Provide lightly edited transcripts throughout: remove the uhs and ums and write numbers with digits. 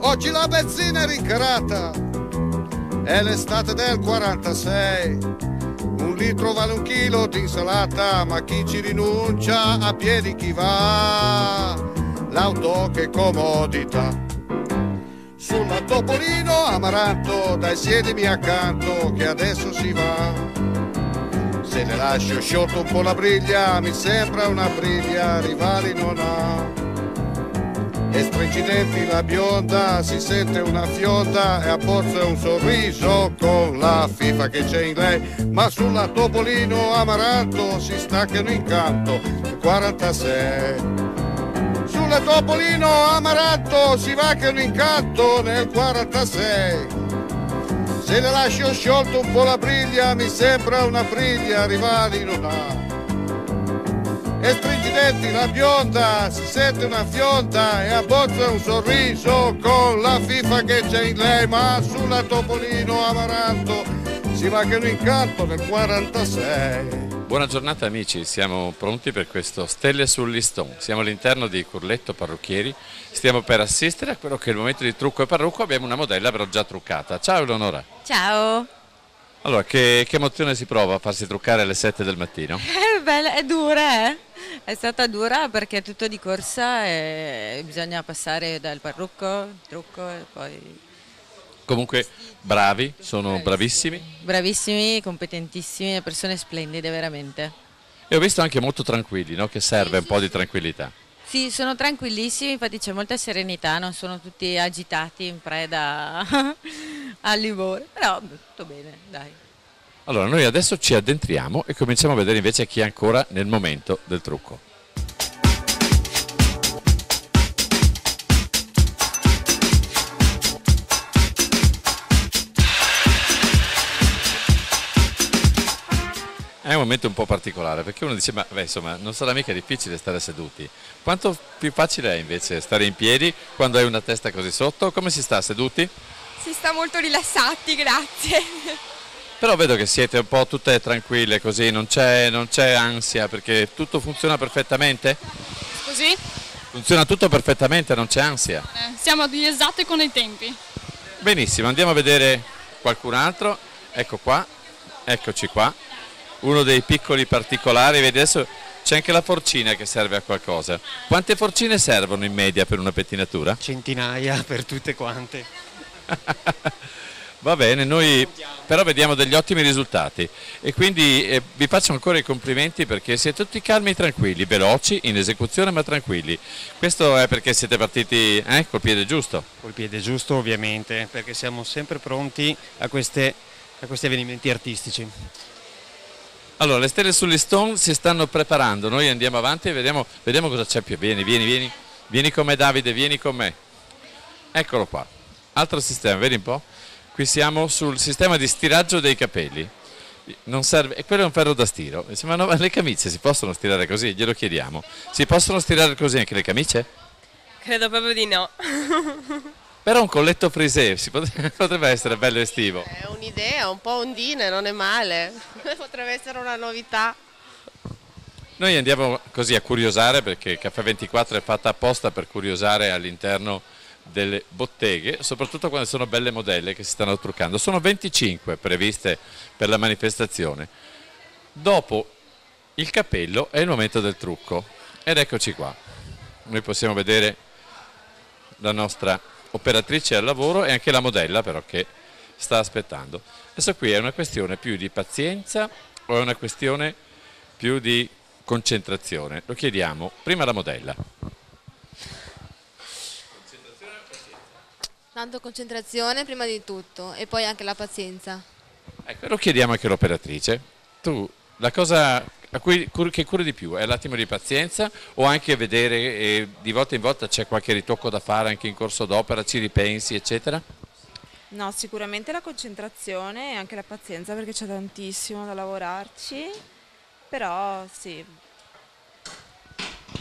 Oggi la benzina è rincarata, è l'estate del 46. Un litro vale un chilo di insalata, ma chi ci rinuncia a piedi chi va? L'auto che comodità. Sulla Topolino Amaranto, dai siedimi accanto che adesso si va. Se ne lascio sciolto un po' la briglia, mi sembra una briglia, rivali non ha. E stringi i denti la bionda, si sente una fionda e abbozza un sorriso con la fifa che c'è in lei. Ma sulla Topolino Amaranto si staccano in canto 46. Sulla Topolino Amaranto si va che un incanto nel 46. Se le lascio sciolto un po' la briglia, mi sembra una briglia, rivali non ha. E stringi i denti la bionda, si sente una fionda e abbozza un sorriso con la fifa che c'è in lei. Ma sulla Topolino Amaranto si va che un incanto nel 46. Buona giornata amici, siamo pronti per questo Stelle sul listone. Siamo all'interno di Curletto Parrucchieri, stiamo per assistere a quello che è il momento di trucco e parrucco. Abbiamo una modella però già truccata. Ciao Eleonora. Ciao. Allora, che emozione si prova a farsi truccare alle 7 del mattino? Bella, è dura, eh? È stata dura perché è tutto di corsa e bisogna passare dal parrucco, trucco e poi... Comunque bravi, sono bravissimi. Bravissimi, competentissimi, persone splendide veramente. E ho visto anche molto tranquilli, no? Che serve un po' di tranquillità. Sì, sono tranquillissimi, infatti c'è molta serenità, non sono tutti agitati in preda al livore, però tutto bene, dai. Allora, noi adesso ci addentriamo e cominciamo a vedere invece chi è ancora nel momento del trucco. È un momento un po' particolare perché uno dice ma beh, insomma non sarà mica difficile stare seduti. Quanto più facile è invece stare in piedi quando hai una testa così sotto? Come si sta seduti? Si sta molto rilassati, grazie. Però vedo che siete un po' tutte tranquille così, non c'è ansia perché tutto funziona perfettamente? Così? Funziona tutto perfettamente, non c'è ansia? Siamo esatti con i tempi. Benissimo, andiamo a vedere qualcun altro. Ecco qua, eccoci qua. Uno dei piccoli particolari, vedi adesso c'è anche la forcina che serve a qualcosa. Quante forcine servono in media per una pettinatura? Centinaia per tutte quante. Va bene, noi però vediamo degli ottimi risultati e quindi vi faccio ancora i complimenti perché siete tutti calmi e tranquilli, veloci in esecuzione ma tranquilli. Questo è perché siete partiti col piede giusto? Col piede giusto ovviamente, perché siamo sempre pronti a questi avvenimenti artistici. Allora, le stelle sugli stone si stanno preparando, noi andiamo avanti e vediamo cosa c'è più. Vieni con me Davide, vieni con me. Eccolo qua, altro sistema, vedi un po'? Qui siamo sul sistema di stiraggio dei capelli. Non serve, e quello è un ferro da stiro. Ma no, le camicie si possono stirare così? Glielo chiediamo. Si possono stirare così anche le camicie? Credo proprio di no. Però un colletto frisé potrebbe essere bello estivo. È un'idea, un po' ondine, non è male. Potrebbe essere una novità. Noi andiamo così a curiosare perché Caffè 24 è fatta apposta per curiosare all'interno delle botteghe, soprattutto quando sono belle modelle che si stanno truccando. Sono 25 previste per la manifestazione. Dopo il cappello è il momento del trucco ed eccoci qua. Noi possiamo vedere la nostra operatrice al lavoro e anche la modella però che sta aspettando. Adesso qui è una questione più di pazienza o è una questione più di concentrazione? Lo chiediamo prima alla modella. Tanto concentrazione prima di tutto e poi anche la pazienza. Ecco, lo chiediamo anche all'operatrice. Tu, la cosa che curi di più è l'attimo di pazienza o anche vedere di volta in volta c'è qualche ritocco da fare anche in corso d'opera, ci ripensi eccetera? No, sicuramente la concentrazione e anche la pazienza perché c'è tantissimo da lavorarci, però sì.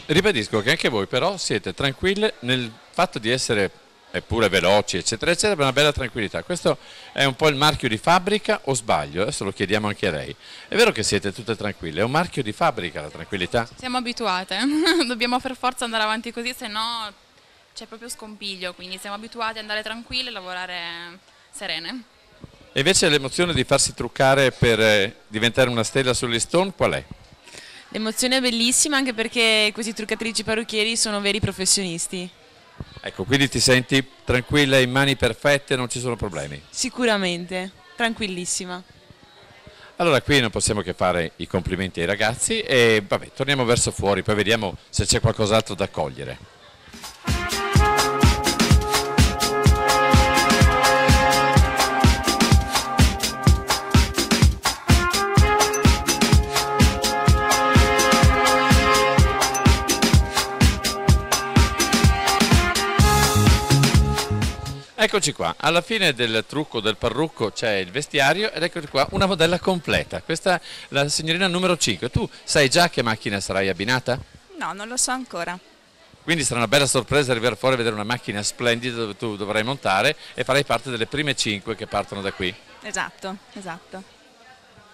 Ribadisco che anche voi però siete tranquille nel fatto di essere eppure veloci eccetera eccetera, per una bella tranquillità. Questo è un po' il marchio di fabbrica o sbaglio? Adesso lo chiediamo anche a lei. È vero che siete tutte tranquille, è un marchio di fabbrica la tranquillità? Siamo abituate, dobbiamo per forza andare avanti così, se no c'è proprio scompiglio, quindi siamo abituati ad andare tranquilli e lavorare serene. E invece l'emozione di farsi truccare per diventare una stella sull'Stone qual è? L'emozione è bellissima anche perché questi truccatrici parrucchieri sono veri professionisti. Ecco, quindi ti senti tranquilla, in mani perfette, non ci sono problemi? Sicuramente, tranquillissima. Allora qui non possiamo che fare i complimenti ai ragazzi e vabbè, torniamo verso fuori, poi vediamo se c'è qualcos'altro da cogliere. Eccoci qua, alla fine del trucco del parrucco c'è il vestiario ed eccoci qua una modella completa, questa è la signorina numero 5, tu sai già a che macchina sarai abbinata? No, non lo so ancora. Quindi sarà una bella sorpresa arrivare fuori a vedere una macchina splendida dove tu dovrai montare e farai parte delle prime 5 che partono da qui. Esatto, esatto.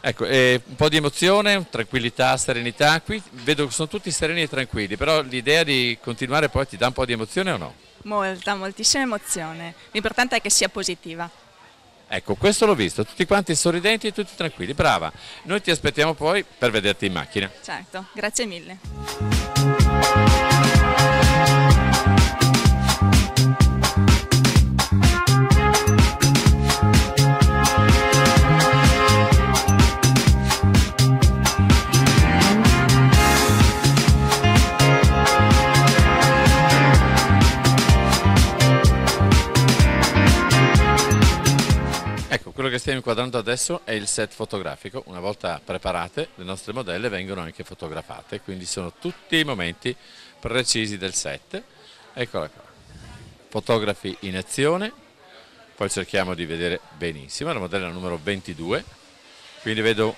Ecco, un po' di emozione, tranquillità, serenità, qui vedo che sono tutti sereni e tranquilli, però l'idea di continuare poi ti dà un po' di emozione o no? Moltissima emozione. L'importante è che sia positiva. Ecco, questo l'ho visto, tutti quanti sorridenti e tutti tranquilli, brava. Noi ti aspettiamo poi per vederti in macchina. Certo, grazie mille. Quello che stiamo inquadrando adesso è il set fotografico, una volta preparate le nostre modelle vengono anche fotografate, quindi sono tutti i momenti precisi del set. Eccola qua, fotografi in azione, poi cerchiamo di vedere benissimo, la modella numero 22, quindi vedo,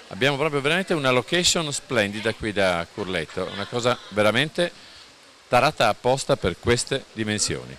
abbiamo proprio veramente una location splendida qui da Curleto, una cosa veramente tarata apposta per queste dimensioni.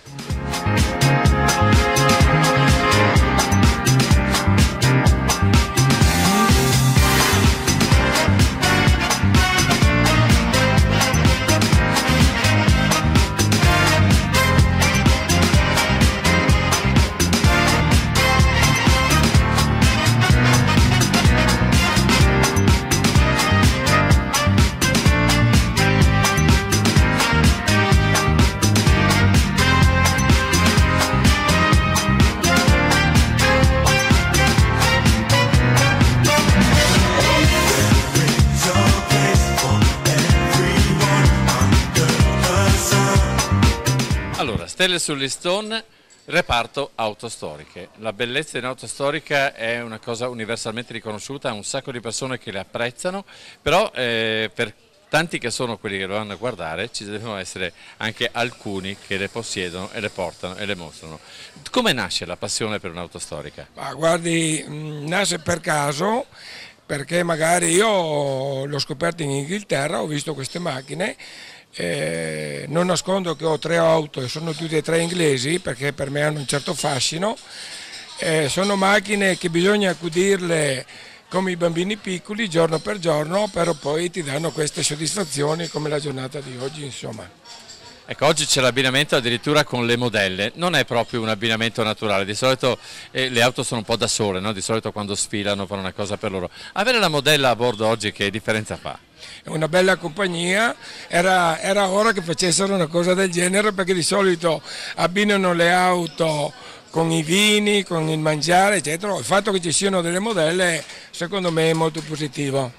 Allora, stelle sull'Stone, reparto auto storiche. La bellezza in auto storica è una cosa universalmente riconosciuta, ha un sacco di persone che le apprezzano, però per tanti che sono quelli che lo vanno a guardare ci devono essere anche alcuni che le possiedono e le portano e le mostrano. Come nasce la passione per un'auto storica? Ma guardi, nasce per caso, perché magari io l'ho scoperto in Inghilterra, ho visto queste macchine. Non nascondo che ho 3 auto e sono tutte e 3 inglesi perché per me hanno un certo fascino, sono macchine che bisogna accudirle come i bambini piccoli giorno per giorno, però poi ti danno queste soddisfazioni come la giornata di oggi, insomma. Ecco, oggi c'è l'abbinamento addirittura con le modelle, non è proprio un abbinamento naturale, di solito le auto sono un po' da sole, no? Di solito quando sfilano fanno una cosa per loro. Avere la modella a bordo oggi che differenza fa? È una bella compagnia, era ora che facessero una cosa del genere perché di solito abbinano le auto con i vini, con il mangiare eccetera, il fatto che ci siano delle modelle secondo me è molto positivo.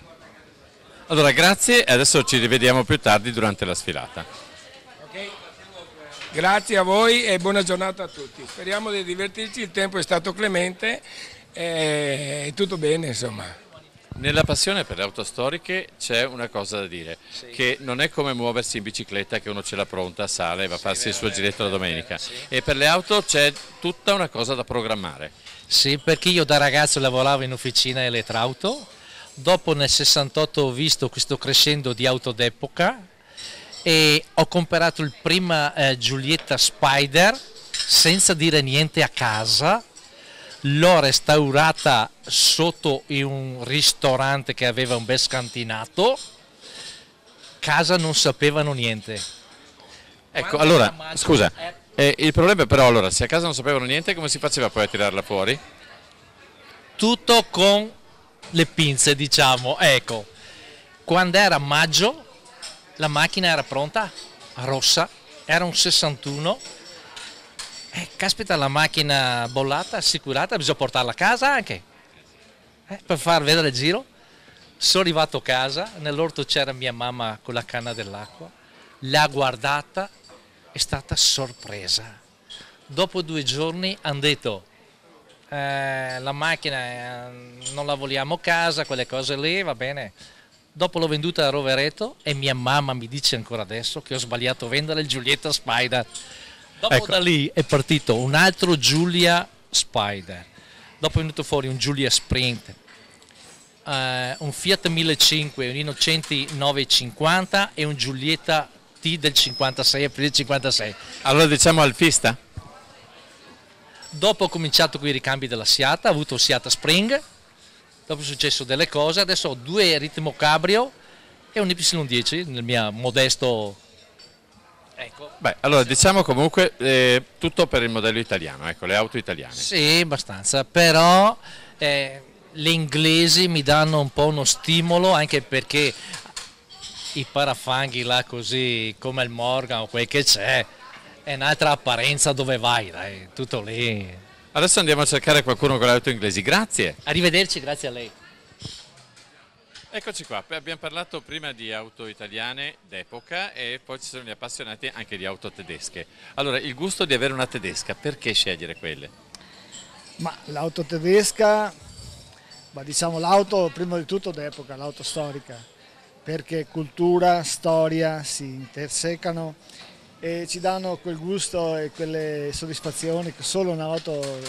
Allora grazie e adesso ci rivediamo più tardi durante la sfilata. Okay. Grazie a voi e buona giornata a tutti, speriamo di divertirci, il tempo è stato clemente e tutto bene insomma. Nella passione per le auto storiche c'è una cosa da dire, sì, che non è come muoversi in bicicletta che uno ce l'ha pronta, sale e va a farsi il suo giretto la domenica, sì. E per le auto c'è tutta una cosa da programmare. Sì, perché io da ragazzo lavoravo in officina Elettrauto, dopo nel 68 ho visto questo crescendo di auto d'epoca e ho comprato il prima Giulietta Spider senza dire niente a casa. L'ho restaurata sotto in un ristorante che aveva un bel scantinato, casa non sapevano niente. Ecco, allora, scusa, il problema però, allora, se a casa non sapevano niente, come si faceva poi a tirarla fuori? Tutto con le pinze, diciamo. Ecco, quando era maggio la macchina era pronta, rossa, era un 61. Caspita, la macchina bollata, assicurata, bisogna portarla a casa anche per far vedere il giro. Sono arrivato a casa, nell'orto c'era mia mamma con la canna dell'acqua, l'ha guardata, è stata sorpresa. Dopo 2 giorni hanno detto la macchina non la vogliamo a casa, quelle cose lì, va bene. Dopo l'ho venduta a Rovereto e mia mamma mi dice ancora adesso che ho sbagliato a vendere il Giulietta Spider. Dopo da lì è partito un altro Giulia Spider, dopo è venuto fuori un Giulia Sprint, un Fiat 1500, un Innocenti 950 e un Giulietta T del 56, aprile 56. Allora diciamo alfista? Dopo ho cominciato con i ricambi della Seat, ho avuto un Seat Spring, dopo è successo delle cose, adesso ho 2 ritmo cabrio e un Y10 nel mio modesto. Ecco. Beh, allora diciamo comunque tutto per il modello italiano, ecco, le auto italiane. Sì, abbastanza, però le inglesi mi danno un po' uno stimolo, anche perché i parafanghi là così come il Morgan o quel che c'è, è un'altra apparenza dove vai, dai, tutto lì. Adesso andiamo a cercare qualcuno con le auto inglesi, grazie. Arrivederci, grazie a lei. Eccoci qua, abbiamo parlato prima di auto italiane d'epoca e poi ci sono gli appassionati anche di auto tedesche. Allora, il gusto di avere una tedesca, perché scegliere quelle? Ma l'auto tedesca, diciamo l'auto prima di tutto d'epoca, l'auto storica, perché cultura, storia si intersecano e ci danno quel gusto e quelle soddisfazioni che solo un'auto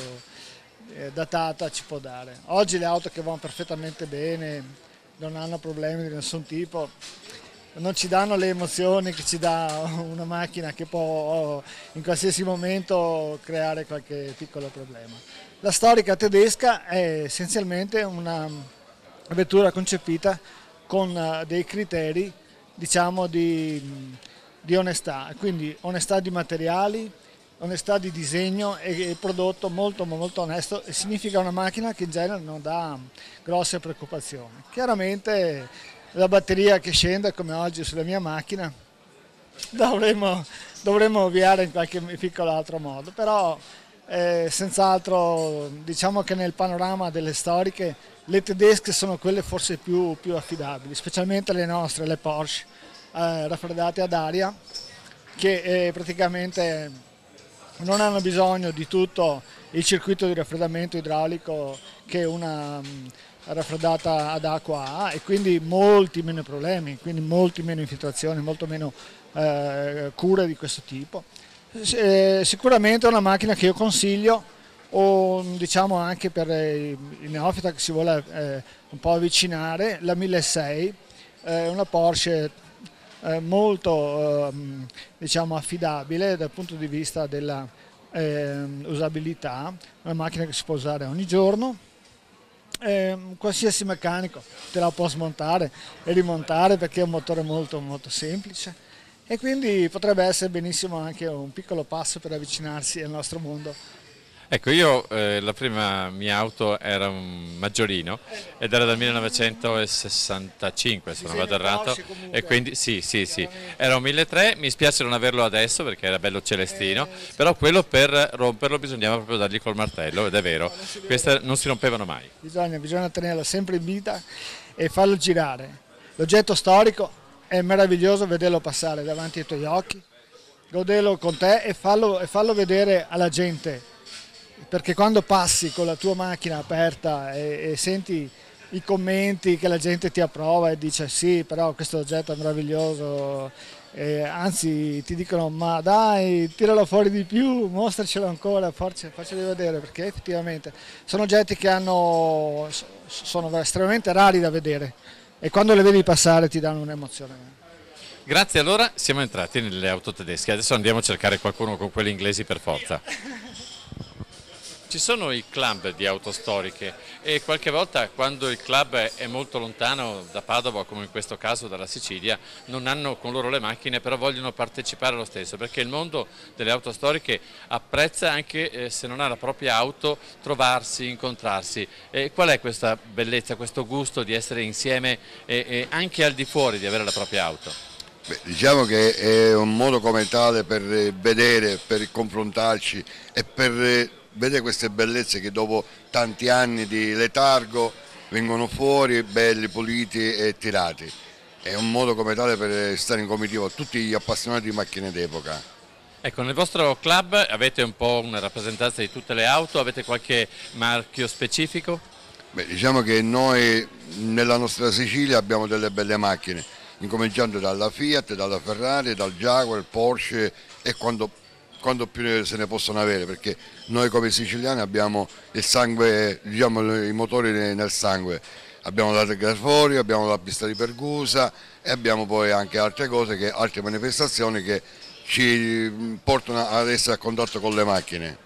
datata ci può dare. Oggi le auto che vanno perfettamente bene, non hanno problemi di nessun tipo, non ci danno le emozioni che ci dà una macchina che può in qualsiasi momento creare qualche piccolo problema. La storica tedesca è essenzialmente una vettura concepita con dei criteri, diciamo, di onestà, quindi onestà di materiali, onestà di disegno e prodotto molto molto onesto, e significa una macchina che in genere non dà grosse preoccupazioni. Chiaramente la batteria che scende come oggi sulla mia macchina dovremmo ovviare in qualche piccolo altro modo, però senz'altro diciamo che nel panorama delle storiche le tedesche sono quelle forse più affidabili, specialmente le nostre, le Porsche raffreddate ad aria, che praticamente non hanno bisogno di tutto il circuito di raffreddamento idraulico che una raffreddata ad acqua ha, e quindi molti meno problemi, quindi molti meno infiltrazioni, molto meno cure di questo tipo. Sicuramente è una macchina che io consiglio, o diciamo anche per il neofita che si vuole un po' avvicinare, la 1600, una Porsche molto diciamo affidabile dal punto di vista della usabilità, una macchina che si può usare ogni giorno, qualsiasi meccanico te la può smontare e rimontare perché è un motore molto molto semplice, e quindi potrebbe essere benissimo anche un piccolo passo per avvicinarsi al nostro mondo. Ecco, io la prima mia auto era un Maggiolino ed era dal 1965, se non vado errato, e quindi sì, era un 1300, mi spiace non averlo adesso perché era bello celestino, però quello per romperlo bisognava proprio dargli col martello, ed è vero, queste non si rompevano mai. Bisogna tenerlo sempre in vita e farlo girare. L'oggetto storico è meraviglioso vederlo passare davanti ai tuoi occhi, goderlo con te e farlo vedere alla gente. Perché quando passi con la tua macchina aperta e senti i commenti che la gente ti approva e dice sì, però questo oggetto è meraviglioso, anzi ti dicono ma dai, tiralo fuori di più, mostracelo ancora, facceli vedere, perché effettivamente sono oggetti che sono estremamente rari da vedere e quando le vedi passare ti danno un'emozione. Grazie, allora siamo entrati nelle auto tedesche, adesso andiamo a cercare qualcuno con quelle inglesi per forza. Ci sono i club di auto storiche e qualche volta quando il club è molto lontano da Padova, come in questo caso dalla Sicilia, non hanno con loro le macchine, però vogliono partecipare lo stesso, perché il mondo delle auto storiche apprezza anche se non ha la propria auto trovarsi, incontrarsi. Qual è questa bellezza, questo gusto di essere insieme anche al di fuori di avere la propria auto? Beh, diciamo che è un modo come tale per vedere, per confrontarci e per vedere queste bellezze che dopo tanti anni di letargo vengono fuori belli, puliti e tirati. È un modo come tale per stare in comitiva tutti gli appassionati di macchine d'epoca. Ecco, nel vostro club avete un po' una rappresentanza di tutte le auto, avete qualche marchio specifico? Beh, diciamo che noi nella nostra Sicilia abbiamo delle belle macchine, incominciando dalla Fiat, dalla Ferrari, dal Jaguar, il Porsche e quando più se ne possono avere, perché noi come siciliani abbiamo il sangue, diciamo i motori nel sangue, abbiamo la Targa Florio, abbiamo la pista di Pergusa e abbiamo poi anche altre cose, altre manifestazioni che ci portano ad essere a contatto con le macchine.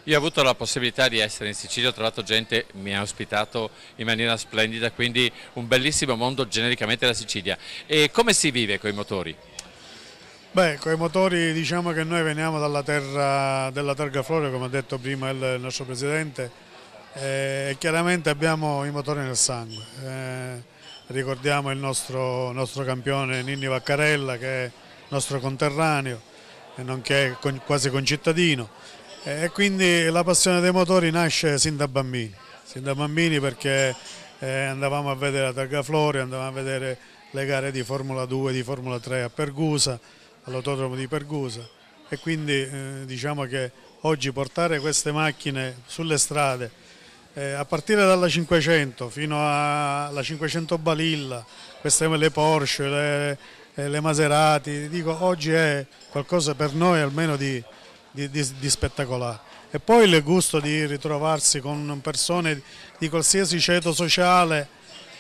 Io ho avuto la possibilità di essere in Sicilia, ho trovato gente, mi ha ospitato in maniera splendida, quindi un bellissimo mondo genericamente della Sicilia. E come si vive con i motori? Beh, con i motori diciamo che noi veniamo dalla terra della Targa Florio, come ha detto prima il nostro Presidente, e chiaramente abbiamo i motori nel sangue. Ricordiamo il nostro campione Ninni Vaccarella, che è nostro conterraneo, nonché quasi concittadino, e quindi la passione dei motori nasce sin da bambini perché andavamo a vedere la Targa Florio, andavamo a vedere le gare di Formula 2, di Formula 3 a Pergusa, all'autodromo di Pergusa, e quindi diciamo che oggi portare queste macchine sulle strade, a partire dalla 500 fino alla 500 Balilla, queste le Porsche, le Maserati, dico oggi è qualcosa per noi almeno di spettacolare. E poi il gusto di ritrovarsi con persone di qualsiasi ceto sociale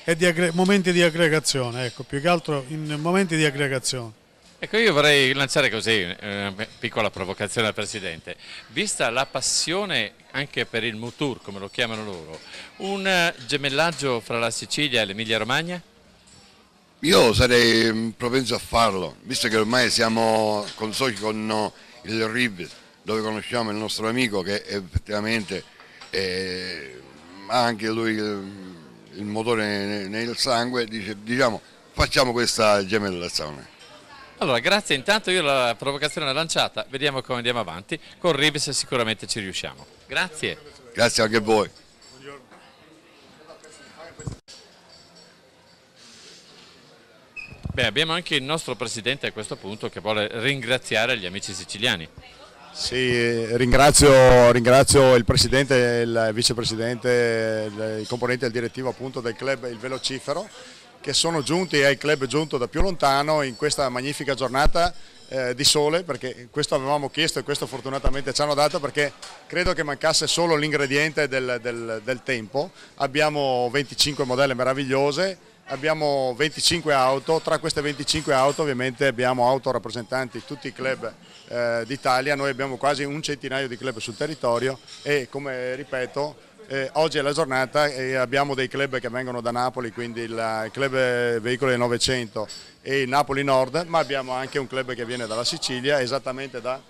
e di momenti di aggregazione, ecco, più che altro in momenti di aggregazione. Ecco, io vorrei lanciare così una piccola provocazione al Presidente. Vista la passione anche per il Mutur, come lo chiamano loro, un gemellaggio fra la Sicilia e l'Emilia Romagna? Io sarei propenso a farlo, visto che ormai siamo consoci con il RIV, dove conosciamo il nostro amico che effettivamente ha anche lui il motore nel sangue, diciamo facciamo questa gemellazione. Allora, grazie, intanto io la provocazione l'ho lanciata, vediamo come andiamo avanti, con Ribes sicuramente ci riusciamo. Grazie. Grazie anche a voi. Beh, abbiamo anche il nostro Presidente a questo punto che vuole ringraziare gli amici siciliani. Sì, ringrazio il Presidente, il Vicepresidente, i componenti del direttivo appunto del club Il Velocifero, che sono giunti, il club è giunto da più lontano in questa magnifica giornata di sole, perché questo avevamo chiesto e questo fortunatamente ci hanno dato, perché credo che mancasse solo l'ingrediente del tempo. Abbiamo 25 modelle meravigliose, abbiamo 25 auto, tra queste 25 auto ovviamente abbiamo auto rappresentanti tutti i club d'Italia, noi abbiamo quasi un centinaio di club sul territorio e come ripeto oggi è la giornata e abbiamo dei club che vengono da Napoli, quindi il club Veicoli del 900 e il Napoli Nord, ma abbiamo anche un club che viene dalla Sicilia, esattamente da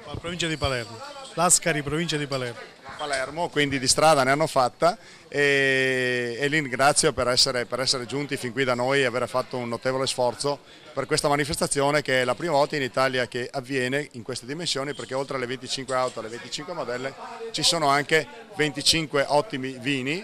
la provincia di Palermo, Lascari, provincia di Palermo, quindi di strada ne hanno fatta e li ringrazio per essere giunti fin qui da noi e aver fatto un notevole sforzo per questa manifestazione, che è la prima volta in Italia che avviene in queste dimensioni, perché oltre alle 25 auto, alle 25 modelle ci sono anche 25 ottimi vini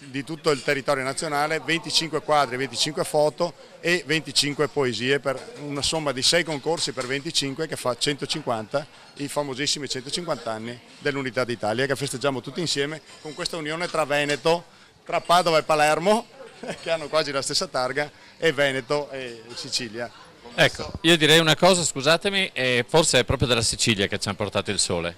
di tutto il territorio nazionale, 25 quadri, 25 foto e 25 poesie, per una somma di 6 concorsi per 25 che fa 150, i famosissimi 150 anni dell'Unità d'Italia, che festeggiamo tutti insieme con questa unione tra Veneto, tra Padova e Palermo, che hanno quasi la stessa targa, e Veneto e Sicilia. Ecco, io direi una cosa, scusatemi, forse è proprio dalla Sicilia che ci hanno portato il sole.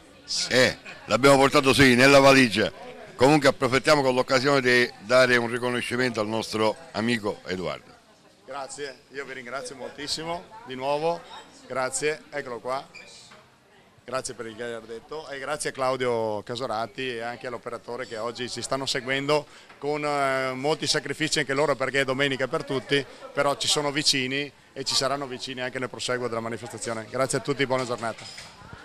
L'abbiamo portato sì, nella valigia. Comunque approfittiamo con l'occasione di dare un riconoscimento al nostro amico Edoardo. Grazie, io vi ringrazio moltissimo, di nuovo, grazie, eccolo qua. Grazie per il che hai detto e grazie a Claudio Casorati e anche all'operatore che oggi ci stanno seguendo con molti sacrifici anche loro, perché è domenica per tutti, però ci sono vicini e ci saranno vicini anche nel proseguo della manifestazione. Grazie a tutti, buona giornata.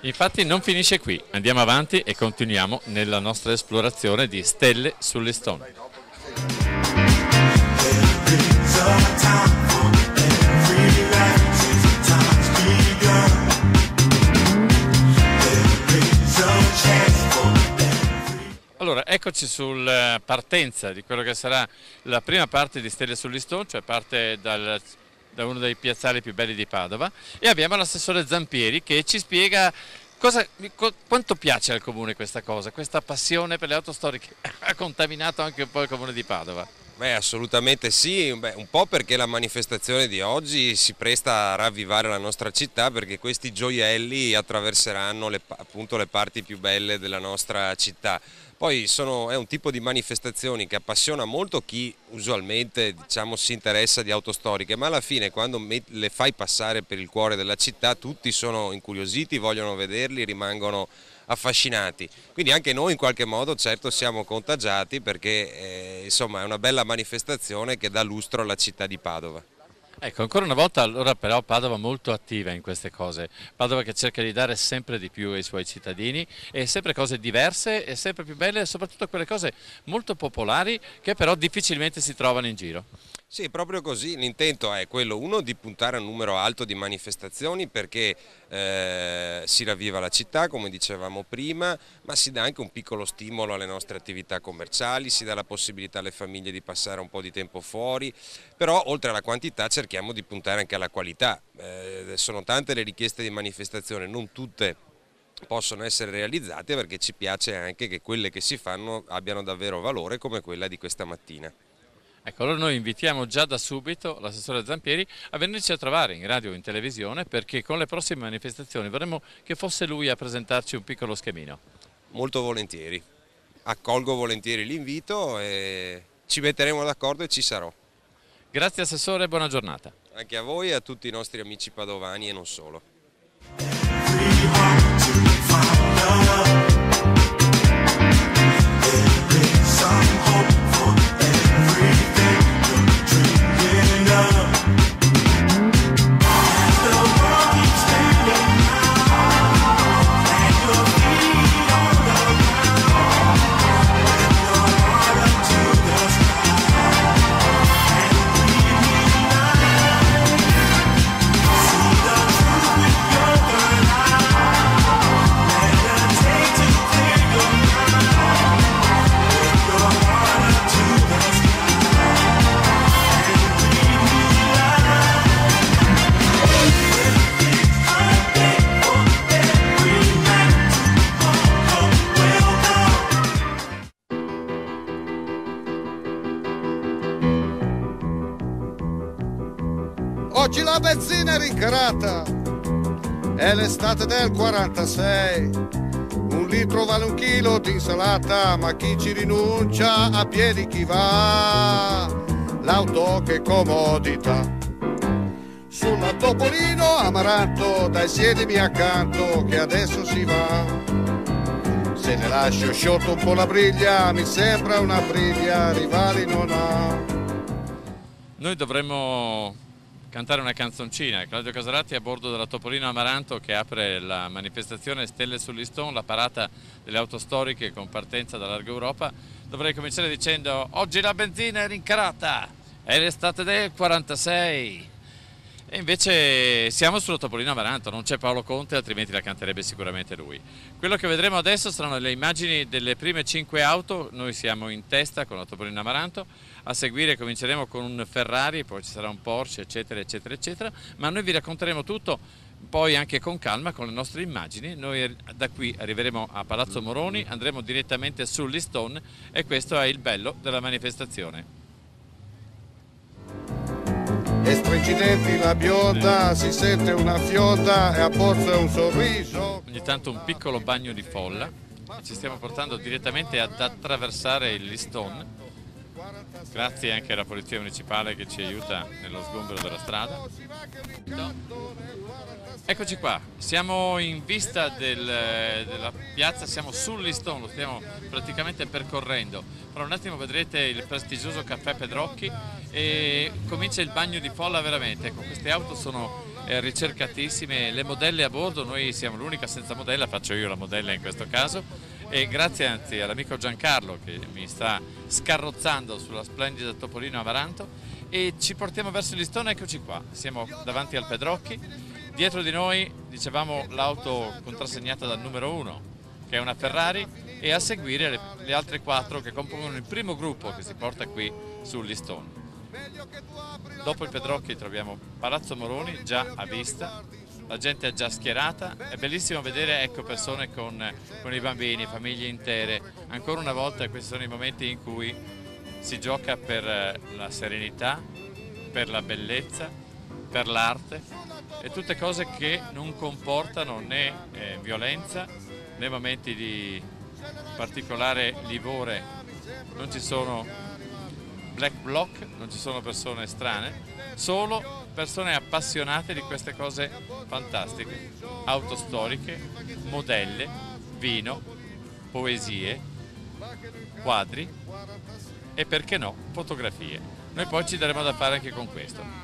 Infatti non finisce qui, andiamo avanti e continuiamo nella nostra esplorazione di stelle sulle Stone. Allora, eccoci sulla partenza di quello che sarà la prima parte di Stelle sull'Istone, cioè parte da uno dei piazzali più belli di Padova, e abbiamo l'assessore Zampieri che ci spiega quanto piace al comune questa cosa, questa passione per le auto storiche ha contaminato anche un po' il comune di Padova. Beh, assolutamente sì, un po' perché la manifestazione di oggi si presta a ravvivare la nostra città, perché questi gioielli attraverseranno appunto le parti più belle della nostra città. Poi è un tipo di manifestazioni che appassiona molto chi usualmente si interessa di auto storiche, ma alla fine quando le fai passare per il cuore della città tutti sono incuriositi, vogliono vederli, rimangono affascinati. Quindi anche noi in qualche modo certo siamo contagiati, perché insomma è una bella manifestazione che dà lustro alla città di Padova. Ecco, ancora una volta allora però Padova molto attiva in queste cose, Padova che cerca di dare sempre di più ai suoi cittadini e sempre cose diverse e sempre più belle, e soprattutto quelle cose molto popolari che però difficilmente si trovano in giro. Sì, proprio così, l'intento è quello, uno, di puntare a un numero alto di manifestazioni, perché si ravviva la città, come dicevamo prima, ma si dà anche un piccolo stimolo alle nostre attività commerciali, si dà la possibilità alle famiglie di passare un po' di tempo fuori, però oltre alla quantità cerchiamo di puntare anche alla qualità. Sono tante le richieste di manifestazione, non tutte possono essere realizzate, perché ci piace anche che quelle che si fanno abbiano davvero valore, come quella di questa mattina. Ecco, allora noi invitiamo già da subito l'assessore Zampieri a venirci a trovare in radio o in televisione, perché con le prossime manifestazioni vorremmo che fosse lui a presentarci un piccolo schemino. Molto volentieri, accolgo volentieri l'invito e ci metteremo d'accordo e ci sarò. Grazie assessore, buona giornata. Anche a voi e a tutti i nostri amici padovani e non solo. Oggi la benzina è rincarata, è l'estate del 46, 1 litro vale 1 chilo di insalata, ma chi ci rinuncia a piedi chi va, l'auto che comodità. Sulla Topolino Amaranto, dai siedimi accanto che adesso si va, se ne lascio sciolto un po' la briglia, mi sembra una briglia, rivali non ha. Noi dovremmo cantare una canzoncina. Claudio Casorati a bordo della Topolino Amaranto che apre la manifestazione Stelle sull'Istone, la parata delle auto storiche con partenza da Largo Europa. Dovrei cominciare dicendo: oggi la benzina è rincarata, è l'estate del 46. E invece siamo sulla Topolino Amaranto, non c'è Paolo Conte, altrimenti la canterebbe sicuramente lui. Quello che vedremo adesso saranno le immagini delle prime 5 auto, noi siamo in testa con la Topolino Amaranto, a seguire cominceremo con un Ferrari, poi ci sarà un Porsche, eccetera, eccetera, eccetera, ma noi vi racconteremo tutto, poi anche con calma, con le nostre immagini. Noi da qui arriveremo a Palazzo Moroni, andremo direttamente sull'Istone e questo è il bello della manifestazione. E strincidenti la bionda, si sente una fionda e a pozzo un sorriso. Ogni tanto un piccolo bagno di folla, ci stiamo portando direttamente ad attraversare l'Istone. Grazie anche alla Polizia Municipale che ci aiuta nello sgombero della strada. Eccoci qua, siamo in vista della piazza, siamo sull'Iston, lo stiamo praticamente percorrendo. Fra un attimo vedrete il prestigioso caffè Pedrocchi e comincia il bagno di folla veramente. Ecco, queste auto sono ricercatissime, le modelle a bordo, noi siamo l'unica senza modella, faccio io la modella in questo caso. E grazie anzi all'amico Giancarlo che mi sta scarrozzando sulla splendida Topolino Amaranto e ci portiamo verso l'Istone. Eccoci qua, siamo davanti al Pedrocchi, dietro di noi dicevamo l'auto contrassegnata dal numero 1 che è una Ferrari e a seguire le altre 4 che compongono il primo gruppo che si porta qui sull'Istone. Dopo il Pedrocchi troviamo Palazzo Moroni già a vista. La gente è già schierata, è bellissimo vedere, ecco, persone con i bambini, famiglie intere. Ancora una volta questi sono i momenti in cui si gioca per la serenità, per la bellezza, per l'arte e tutte cose che non comportano né violenza né momenti di particolare livore. Non ci sono black bloc, non ci sono persone strane, solo persone appassionate di queste cose fantastiche, auto storiche, modelle, vino, poesie, quadri e perché no, fotografie. Noi poi ci daremo da fare anche con questo.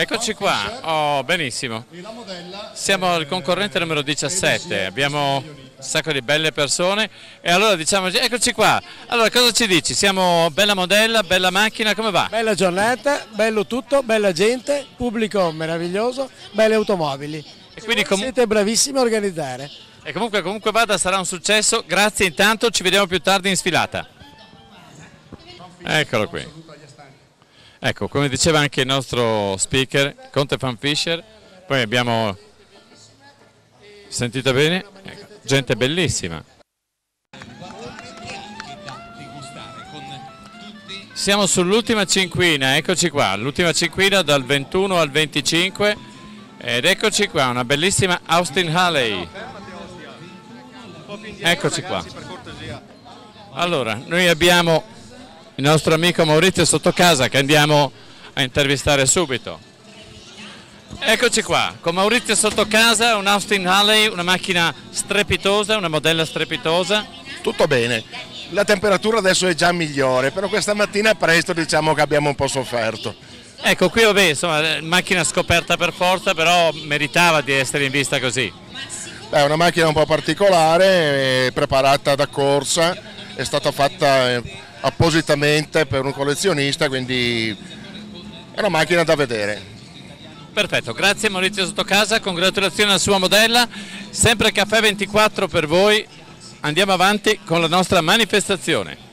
Eccoci qua, oh, benissimo. Siamo al concorrente numero 17, abbiamo un sacco di belle persone e allora diciamo, eccoci qua. Allora cosa ci dici? Siamo bella modella, bella macchina, come va? Bella giornata, bello tutto, bella gente, pubblico meraviglioso, belle automobili. E quindi siete bravissimi a organizzare. E comunque vada, sarà un successo. Grazie intanto, ci vediamo più tardi in sfilata. Eccolo qui. Ecco, come diceva anche il nostro speaker, Conte Van Fischer, poi abbiamo sentito bene, ecco, gente bellissima. Siamo sull'ultima cinquina, eccoci qua, l'ultima cinquina dal 21 al 25 ed eccoci qua, una bellissima Austin Harley. Eccoci qua. Allora, noi abbiamo il nostro amico Maurizio Sottocasa che andiamo a intervistare subito. Eccoci qua, con Maurizio Sottocasa, un Austin Harley, una macchina strepitosa, una modella strepitosa. Tutto bene, la temperatura adesso è già migliore, però questa mattina presto diciamo che abbiamo un po' sofferto. Ecco, qui vabbè, insomma, macchina scoperta per forza, però meritava di essere in vista così. È una macchina un po' particolare, preparata da corsa, è stata fatta appositamente per un collezionista, quindi è una macchina da vedere. Perfetto, grazie Maurizio Sottocasa, congratulazioni alla sua modella, sempre Caffè 24 per voi, andiamo avanti con la nostra manifestazione.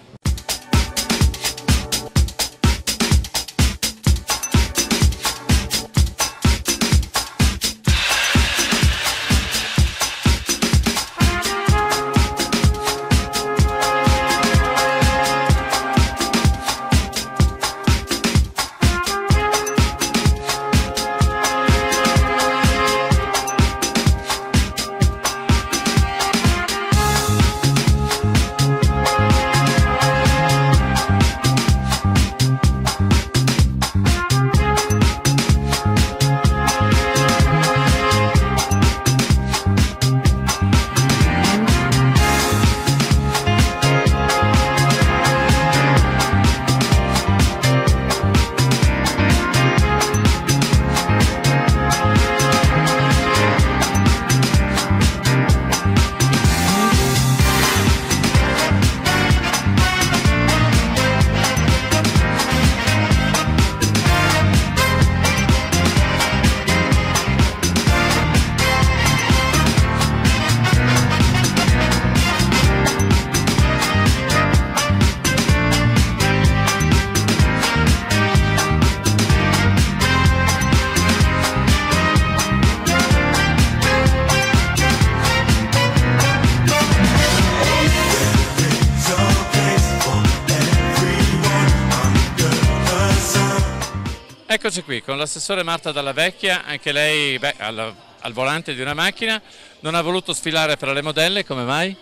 Eccoci qui con l'assessore Marta Dalla Vecchia, anche lei al volante di una macchina, non ha voluto sfilare fra le modelle, come mai?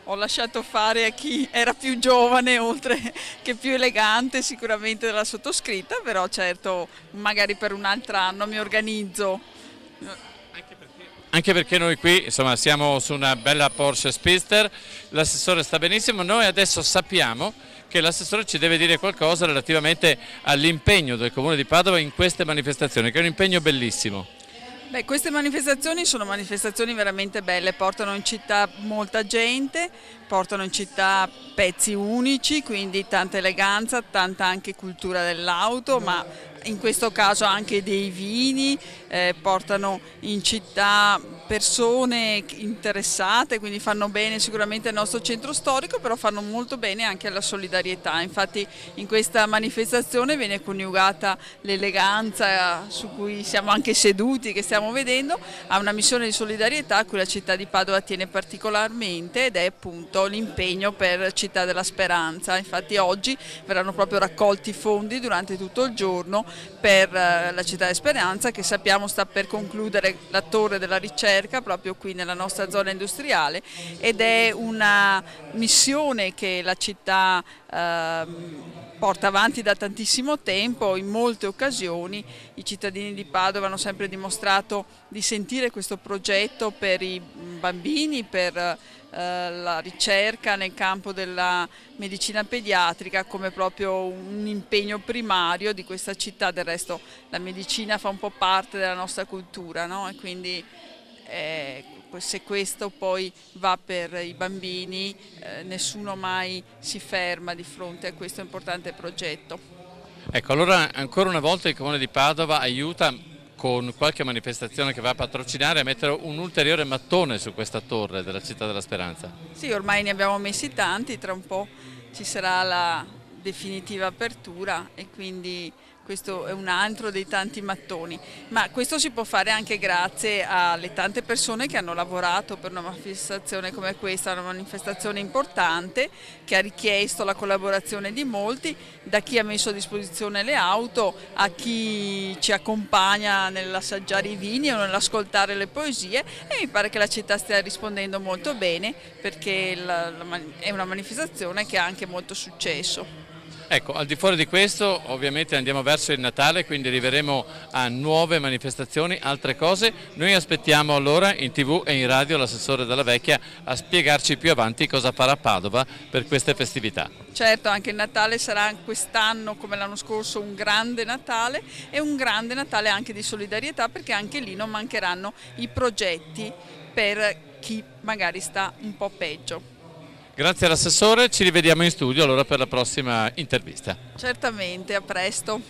Ho lasciato fare a chi era più giovane oltre che più elegante sicuramente della sottoscritta, però certo magari per un altro anno mi organizzo. Anche perché noi qui insomma siamo su una bella Porsche Speedster, l'assessore sta benissimo, noi adesso sappiamo che l'assessore ci deve dire qualcosa relativamente all'impegno del Comune di Padova in queste manifestazioni, che è un impegno bellissimo. Beh, queste manifestazioni sono manifestazioni veramente belle, portano in città molta gente, portano in città pezzi unici, quindi tanta eleganza, tanta anche cultura dell'auto, ma in questo caso anche dei vini, portano in città persone interessate, quindi fanno bene sicuramente al nostro centro storico, però fanno molto bene anche alla solidarietà. Infatti in questa manifestazione viene coniugata l'eleganza su cui siamo anche seduti, che stiamo vedendo, a una missione di solidarietà a cui la città di Padova tiene particolarmente, ed è appunto l'impegno per Città della Speranza. Infatti oggi verranno proprio raccolti fondi durante tutto il giorno per la Città della Speranza, che sappiamo sta per concludere la torre della ricerca proprio qui nella nostra zona industriale, ed è una missione che la città porta avanti da tantissimo tempo. In molte occasioni i cittadini di Padova hanno sempre dimostrato di sentire questo progetto per i bambini, per la ricerca nel campo della medicina pediatrica come proprio un impegno primario di questa città. Del resto la medicina fa un po' parte della nostra cultura, no? E quindi se questo poi va per i bambini, nessuno mai si ferma di fronte a questo importante progetto. Ecco, allora ancora una volta il Comune di Padova aiuta con qualche manifestazione che va a patrocinare a mettere un ulteriore mattone su questa torre della Città della Speranza. Sì, ormai ne abbiamo messi tanti, tra un po' ci sarà la definitiva apertura e quindi questo è un altro dei tanti mattoni, ma questo si può fare anche grazie alle tante persone che hanno lavorato per una manifestazione come questa, una manifestazione importante che ha richiesto la collaborazione di molti, da chi ha messo a disposizione le auto a chi ci accompagna nell'assaggiare i vini o nell'ascoltare le poesie, e mi pare che la città stia rispondendo molto bene perché è una manifestazione che ha anche molto successo. Ecco, al di fuori di questo ovviamente andiamo verso il Natale, quindi arriveremo a nuove manifestazioni, altre cose. Noi aspettiamo allora in TV e in radio l'assessore Dalla Vecchia a spiegarci più avanti cosa farà Padova per queste festività. Certo, anche il Natale sarà quest'anno come l'anno scorso un grande Natale, e un grande Natale anche di solidarietà, perché anche lì non mancheranno i progetti per chi magari sta un po' peggio. Grazie all'assessore, ci rivediamo in studio allora per la prossima intervista. Certamente, a presto.